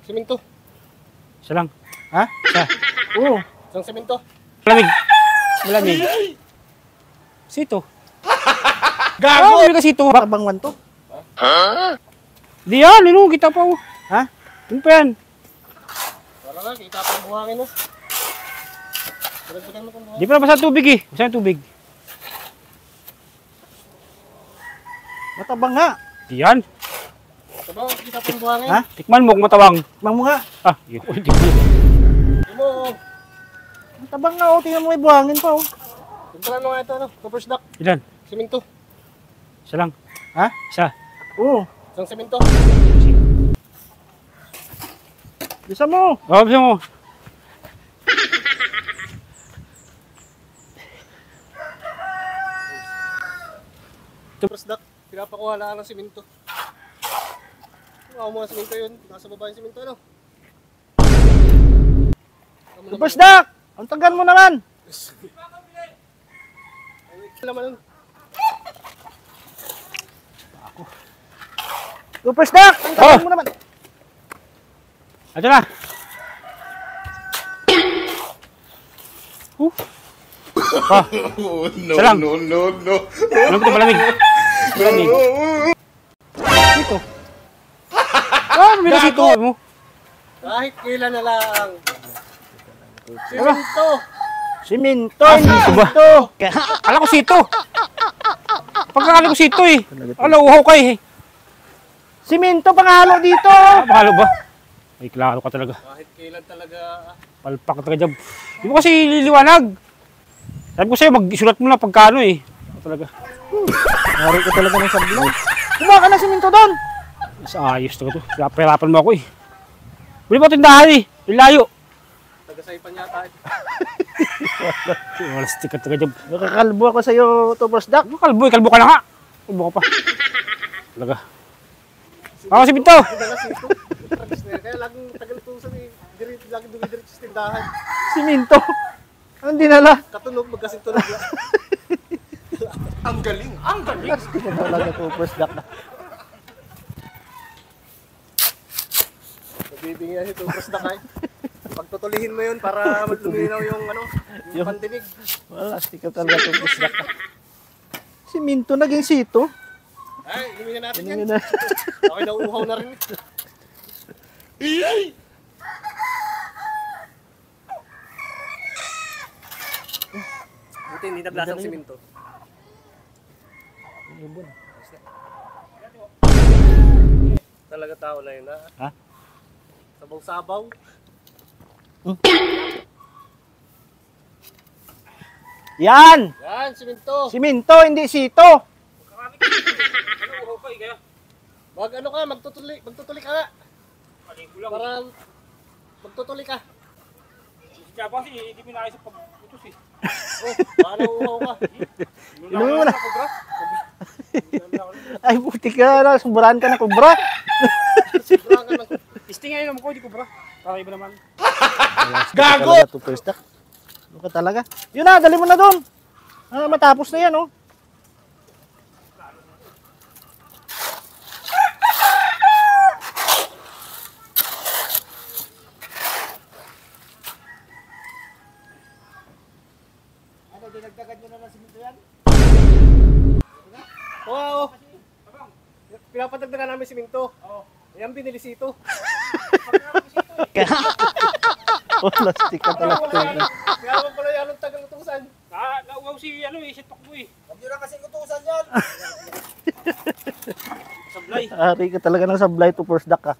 Simento. Isa lang. Ha? Isa. Oo. Isang simento. Malamig. Malamig. Sito. Gago! Bili ka sito. Tabangwan to. Di yan, lino, kita pa. Ha? Yun pa yan. Wala nga, kita pa ang buhangin mo. Dagdagan mo kung buhangin. Di pa nabasa tubig eh. Basa yung tubig. Matabang nga. Di yan. Diba, kita pa ang buhangin. Ha? Tikman mo kung matawang. Tabang mo nga. Ah, yun. Uy, di mo. Hindi mo, Matabang nga, oh. Tingnan mo may buhangin pa, oh. dagdagan mo nga ito, ano, copper duck. Ilan? Simento. Isa lang. Ha? Isa. Oo. Isang simento. Bisa mo. Oh, bisa mo. Copper duck. Pinapakuha lang ng simento. Kuha mo ang simento yun. Nasa baba yung simento, ano? Super Duck! Ang tagal mo naman. Naman nun. Super Duck! Ang tagal mo naman. Ito na. Ah, Oh, no, isa lang. no, no, no. Ano ito, malamig. Malamig. Sito. Ah, may sito mo. Kahit kailan na lang. Simento. Siminto, Ah, hindi sito ba? sito. Akala ko sito. Pagkakala ko sito eh. Akala uhaw ka eh. Siminto pangalo dito. Ah, mahalo ba? Ay, klaro ka talaga. Kahit kailan talaga. Palpak ka talaga dyan. Di mo kasi liliwanag. Sabi ko sa'yo, mag-isulat mo na pagkano eh. Ako talaga. Nari ko talaga ng sablay. Kumuha ka ng siminto doon. Mas ayos talaga to. Pahirapan mo ako eh. Huli mo tindahan eh. Ilayo. Tagasaypan yata. Walastik ka talaga dyan. Nakakalbo ako sa'yo, Super Duck. Ano kalbo eh? Kalbo ka na nga. Kalbo ka pa. Talaga. Ako si Pinto. Dalas ito. Kaya laging tagal ito sa laging dumidiretso sa tindahan. Siminto. Anong dinala? Katunog, magkasintunog lang. Ang galing, ang galing. Plastic na talaga, Super Duck. Nabibingi na si Tupros na kayo. Pagtutulihin mo yun para luminaw yung ano, yung pandinig. Plastic ka talaga, Super Duck. Siminto naging sito. Ay, luminaw natin yan. Yun na. Okay, nauuhaw na rin. Buti hindi naglasang simento. Talaga tao na yun, ha? Ha? Sabaw-sabaw. Yan! Yan, simento. Siminto, hindi sito. Ano uhaw ka eh kaya? Ano ka, magtutuli ka nga. Maligo lang. Para magtutuli ka. Kaya pa kasi hindi mo naayos sa pagputos eh. Oh, baka nauuhaw ka. Inumin mo na. Ay, buti ka na. Sumbrahan ka na kubra. Sobrang ka ng Testing ngayon naman ko, hindi ko bra. Para iba naman. Gago! Super Duck. Ano ka talaga? Yun na, dali mo na doon. Ah, matapos na yan, oh. Ano, dinagdagan nyo na ng siminto yan? Oo. Pinapadagdagan namin simento. Oo. Yan binili sito. Plastic ka talaga. Kaya mo pala yan ang tagal utusan. Nauhaw si ano eh, si Tokbo eh. Huwag nyo na kasi utusan yan. Sablay. Ari ka talaga ng sablay to Super Duck, ah.